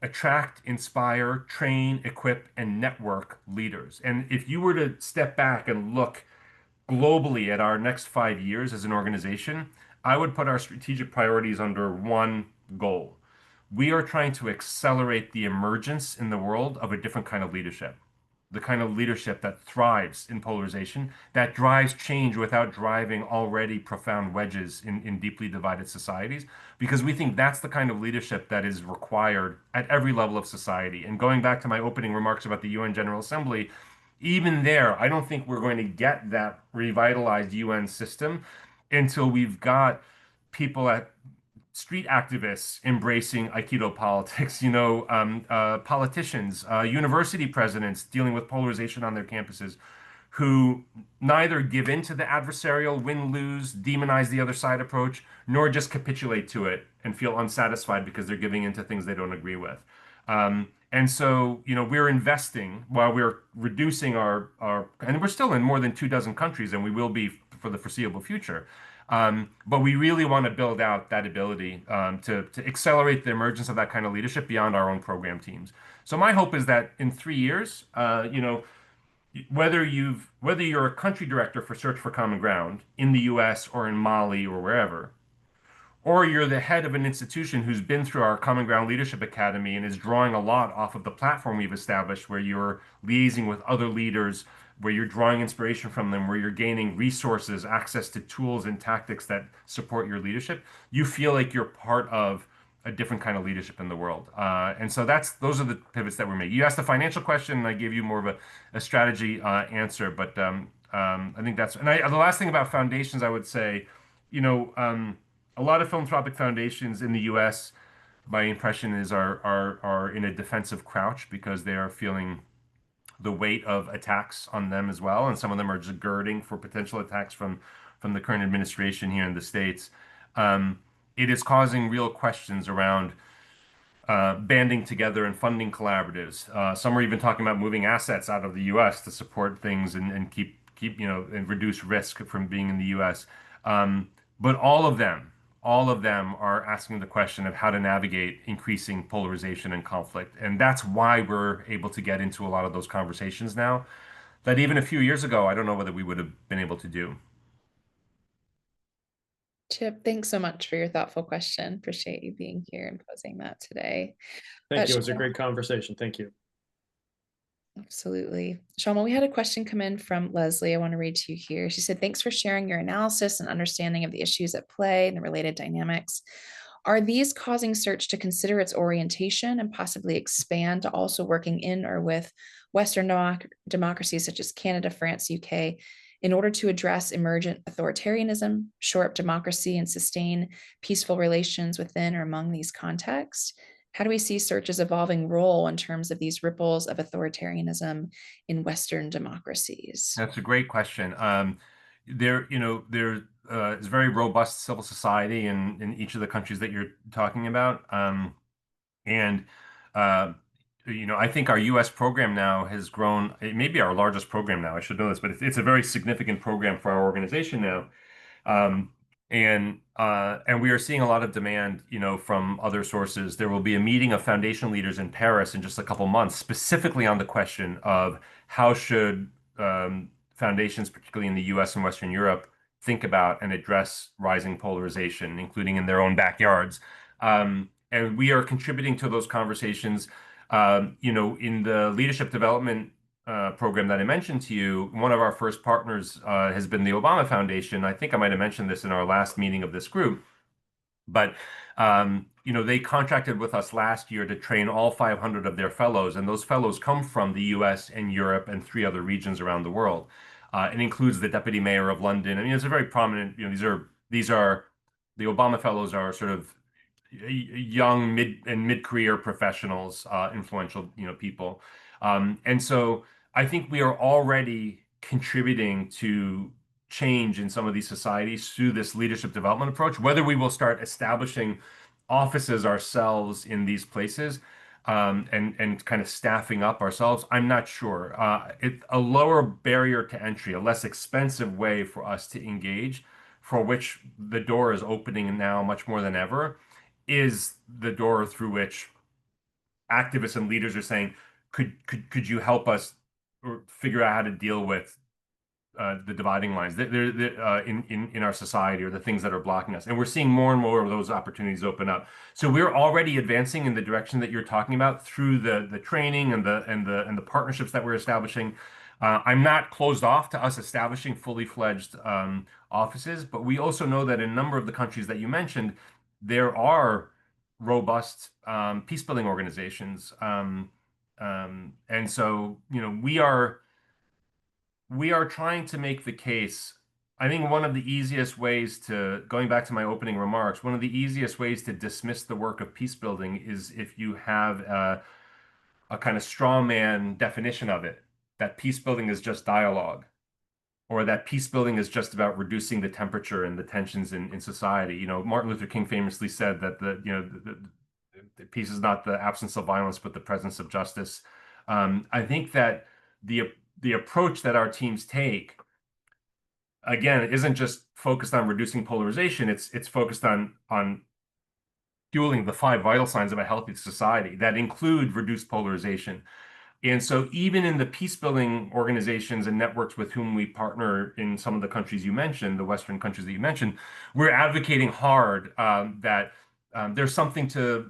attract, inspire, train, equip, and network leaders. And if you were to step back and look globally at our next 5 years as an organization, I would put our strategic priorities under one goal. We are trying to accelerate the emergence in the world of a different kind of leadership, the kind of leadership that thrives in polarization, that drives change without driving already profound wedges in deeply divided societies, because we think that's the kind of leadership that is required at every level of society. And going back to my opening remarks about the UN General Assembly, even there, I don't think we're going to get that revitalized UN system until we've got people at street activists embracing Aikido politics, politicians, university presidents dealing with polarization on their campuses, who neither give in to the adversarial win-lose, demonize the other side approach, nor just capitulate to it and feel unsatisfied because they're giving into things they don't agree with. And so, we're investing while we're reducing and we're still in more than 24 countries, and we will be for the foreseeable future. But we really want to build out that ability to accelerate the emergence of that kind of leadership beyond our own program teams. So my hope is that in 3 years, whether you're a country director for Search for Common Ground in the US or in Mali or wherever, or you're the head of an institution who's been through our Common Ground Leadership Academy and is drawing a lot off of the platform we've established, where you're liaising with other leaders, where you're drawing inspiration from them, where you're gaining resources, access to tools and tactics that support your leadership, you feel like you're part of a different kind of leadership in the world. And so those are the pivots that we're making. You asked a financial question, and I gave you more of a strategy answer, but I think the last thing about foundations, I would say, you know, um, a lot of philanthropic foundations in the U.S., my impression is are in a defensive crouch because they are feeling the weight of attacks on them as well, and some of them are just girding for potential attacks from the current administration here in the States. Um, it is causing real questions around banding together and funding collaboratives. Some are even talking about moving assets out of the U.S. to support things and keep and reduce risk from being in the U.S. But all of them are asking the question of how to navigate increasing polarization and conflict, and that's why we're able to get into a lot of those conversations now. That even a few years ago, I don't know whether we would have been able to do. Chip, thanks so much for your thoughtful question. Appreciate you being here and posing that today. Thank you. It was a Shlomo, great conversation. Thank you. absolutely. Shlomo, we had a question come in from Leslie. I want to read to you here. She said, thanks for sharing your analysis and understanding of the issues at play and the related dynamics. Are these causing search to consider its orientation and possibly expand to also working in or with Western democracies such as Canada, France, UK, in order to address emergent authoritarianism, shore up democracy, and sustain peaceful relations within or among these contexts? How do we see search's evolving role in terms of these ripples of authoritarianism in Western democracies? That's a great question. There is very robust civil society in each of the countries that you're talking about. And uh, I think our U.S. program now has grown. It may be our largest program now. I should know this, but it's a very significant program for our organization now. Um, and we are seeing a lot of demand, from other sources. There will be a meeting of foundation leaders in Paris in just a couple months, specifically on the question of how should foundations, particularly in the U.S. and Western Europe, think about and address rising polarization, including in their own backyards. And we are contributing to those conversations. In the leadership development program that I mentioned to you, one of our first partners has been the Obama Foundation. I think I might have mentioned this in our last meeting of this group, but they contracted with us last year to train all 500 of their fellows, and those fellows come from the U.S. and Europe and 3 other regions around the world. It includes the deputy mayor of London. I mean, it's a very prominent. These are the Obama fellows are sort of young mid-career professionals, influential people, and so I think we are already contributing to change in some of these societies through this leadership development approach. Whether we will start establishing offices ourselves in these places, and kind of staffing up ourselves, I'm not sure. A lower barrier to entry, a less expensive way for us to engage, for which the door is opening now much more than ever, is the door through which activists and leaders are saying, could you help us or figure out how to deal with the dividing lines in our society, or the things that are blocking us. And we're seeing more and more of those opportunities open up. So we're already advancing in the direction that you're talking about through the training and the partnerships that we're establishing. I'm not closed off to us establishing fully fledged offices, but we also know that in a number of the countries that you mentioned, there are robust peace building organizations. And so, we are trying to make the case. I think one of the easiest ways going back to my opening remarks, one of the easiest ways to dismiss the work of peace building is if you have a kind of straw man definition of it, that peace building is just dialogue. or that peace building is just about reducing the temperature and the tensions in society. Martin Luther King famously said that the peace is not the absence of violence, but the presence of justice. I think that the approach that our teams take, again, it isn't just focused on reducing polarization. It's focused on fueling the 5 vital signs of a healthy society that include reduced polarization. And so even in the peace building organizations and networks with whom we partner in some of the countries you mentioned, the Western countries that you mentioned, we're advocating hard that there's something to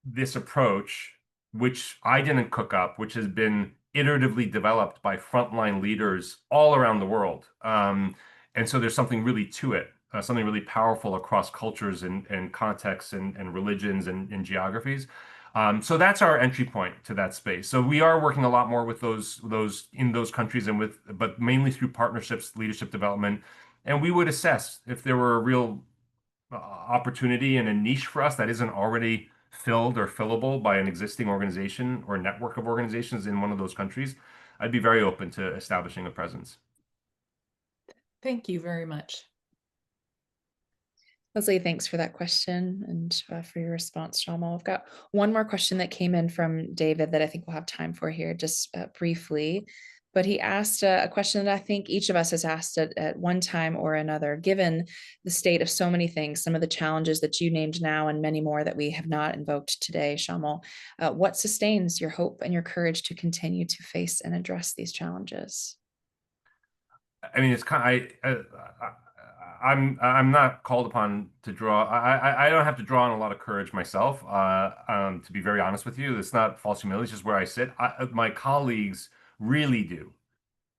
this approach, which I didn't cook up, which has been iteratively developed by frontline leaders all around the world. And so there's something really to it, something really powerful across cultures and contexts and religions and geographies. So that's our entry point to that space. So we are working a lot more with those in those countries but mainly through partnerships, leadership development, and we would assess if there were a real opportunity and a niche for us that isn't already filled or fillable by an existing organization or network of organizations in one of those countries. I'd be very open to establishing a presence. Thank you very much. Leslie, thanks for that question and for your response, Shamil. I've got one more question that came in from David that I think we'll have time for here, just briefly. But he asked a question that I think each of us has asked at one time or another, given the state of so many things, some of the challenges that you named now and many more that we have not invoked today, Shamil. What sustains your hope and your courage to continue to face and address these challenges? I mean, it's kind of, I'm not called upon to draw. I don't have to draw on a lot of courage myself. To be very honest with you, it's not false humility. It's just where I sit. My colleagues really do.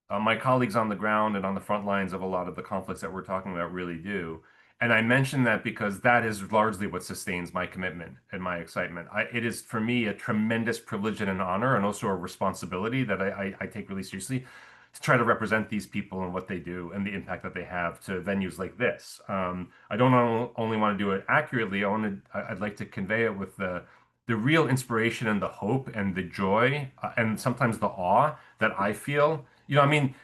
My colleagues on the ground and on the front lines of a lot of the conflicts that we're talking about really do. And I mention that because that is largely what sustains my commitment and my excitement. It is for me a tremendous privilege and an honor, and also a responsibility that I take really seriously, to try to represent these people and what they do and the impact that they have to venues like this. I don't only want to do it accurately. I'd like to convey it with the real inspiration and the hope and the joy and sometimes the awe that I feel. I mean,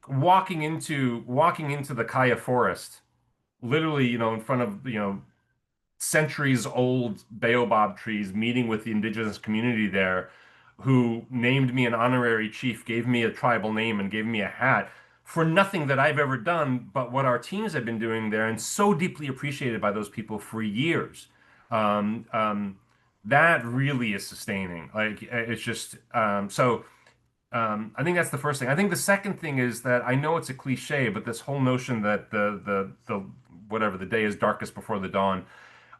walking into the Kaya forest, literally, in front of, centuries old baobab trees, meeting with the indigenous community there, who named me an honorary chief, gave me a tribal name, and gave me a hat for nothing that I've ever done, but what our teams have been doing there, and so deeply appreciated by those people for years. Um, um, that really is sustaining. Like, it's just so. I think that's the first thing. I think the second thing is that I know it's a cliche, but this whole notion that the whatever, the day is darkest before the dawn.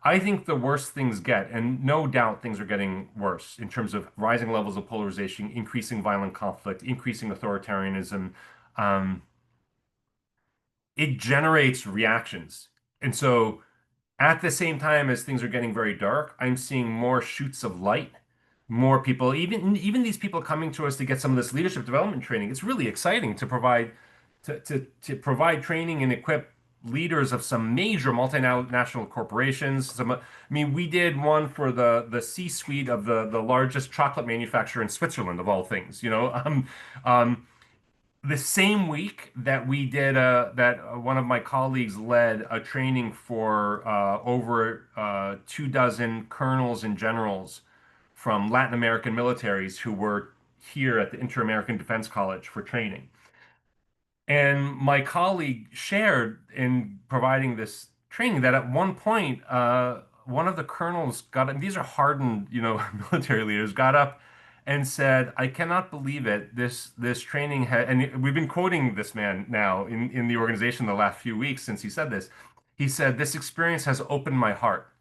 I think the worse things get, and no doubt things are getting worse in terms of rising levels of polarization, increasing violent conflict, increasing authoritarianism. Um, it generates reactions. And so at the same time as things are getting very dark, I'm seeing more shoots of light, more people, even these people coming to us to get some of this leadership development training. It's really exciting to provide training and equip leaders of some major multinational corporations. I mean, we did one for the C-suite of the largest chocolate manufacturer in Switzerland, of all things. The same week that we did one of my colleagues led a training for over 24 colonels and generals from Latin American militaries who were here at the Inter-American Defense College for training. And my colleague shared in providing this training that at one point, one of the colonels and these are hardened, military leaders, got up and said, "I cannot believe it. This training had," and we've been quoting this man now in the organization the last few weeks since he said this. He said, "This experience has opened my heart."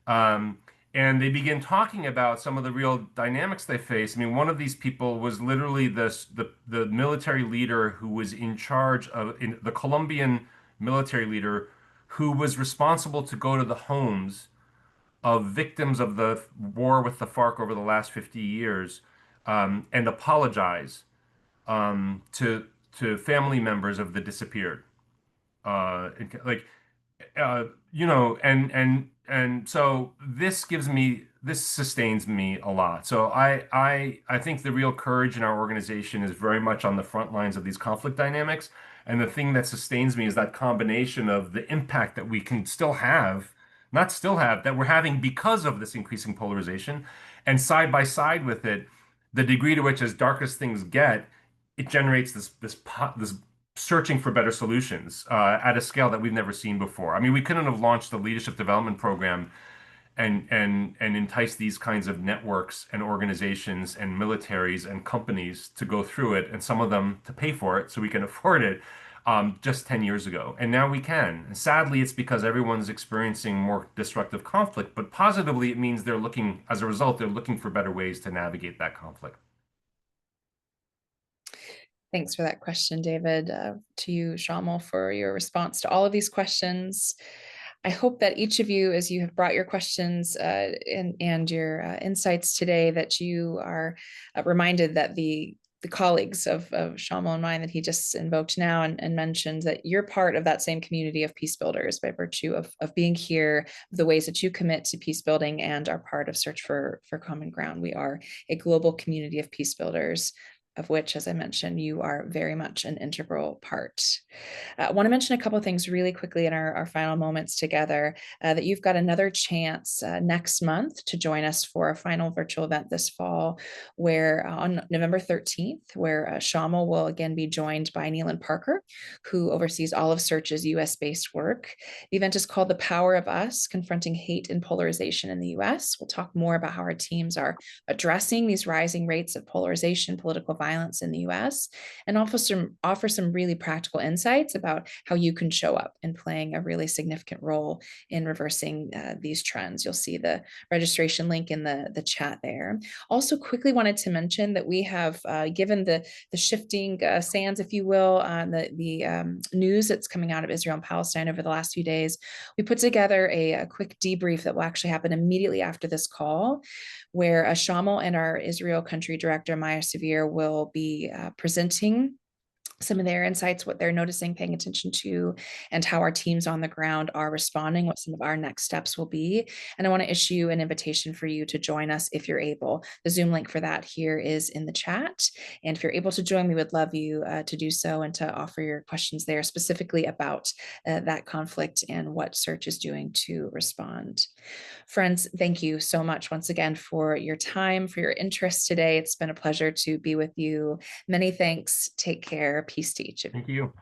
Um, and they begin talking about some of the real dynamics they face. I mean, one of these people was literally the military leader who was in charge of the Colombian military leader who was responsible to go to the homes of victims of the war with the FARC over the last 50 years, and apologize to family members of the disappeared. Like, and and so this sustains me a lot. So I think the real courage in our organization is very much on the front lines of these conflict dynamics. And the thing that sustains me is that combination of the impact that we can still have, not still have, that we're having because of this increasing polarization, and side by side with it, the degree to which, as dark as things get, it generates this searching for better solutions at a scale that we've never seen before. I mean, we couldn't have launched the leadership development program and entice these kinds of networks and organizations and militaries and companies to go through it, and some of them to pay for it so we can afford it, just 10 years ago. And now we can. And sadly, it's because everyone's experiencing more destructive conflict, but positively, it means they're looking, as a result, they're looking for better ways to navigate that conflict. Thanks for that question, David. To you, Shamil, for your response to all of these questions. I hope that each of you, as you have brought your questions and your insights today, that you are reminded that the colleagues of Shamil and mine that he just invoked now and mentioned, that you're part of that same community of peace builders by virtue of being here, the ways that you commit to peace building and are part of Search for Common Ground. We are a global community of peace builders, of which, as I mentioned, you are very much an integral part. I want to mention a couple of things really quickly in our final moments together, that you've got another chance next month to join us for a final virtual event this fall, where on November 13th, where Shamil will again be joined by Neelan Parker, who oversees all of Search's US-based work. The event is called The Power of Us, Confronting Hate and Polarization in the US. We'll talk more about how our teams are addressing these rising rates of polarization, political violence in the US, and offer some really practical insights about how you can show up in playing a really significant role in reversing these trends. You'll see the registration link in the chat there. Also, quickly wanted to mention that we have, given the shifting sands, if you will, on the news that's coming out of Israel and Palestine over the last few days, we put together a quick debrief that will actually happen immediately after this call, where Shamil and our Israel country director, Maya Severe, will be presenting some of their insights, what they're noticing, paying attention to, and how our teams on the ground are responding, what some of our next steps will be. And I want to issue an invitation for you to join us if you're able. The Zoom link for that here is in the chat. And if you're able to join, we would love you to do so and to offer your questions there specifically about that conflict and what Search is doing to respond. Friends, thank you so much once again for your time, for your interest today. It's been a pleasure to be with you. Many thanks. Take care. Peace to each of you. Thank you.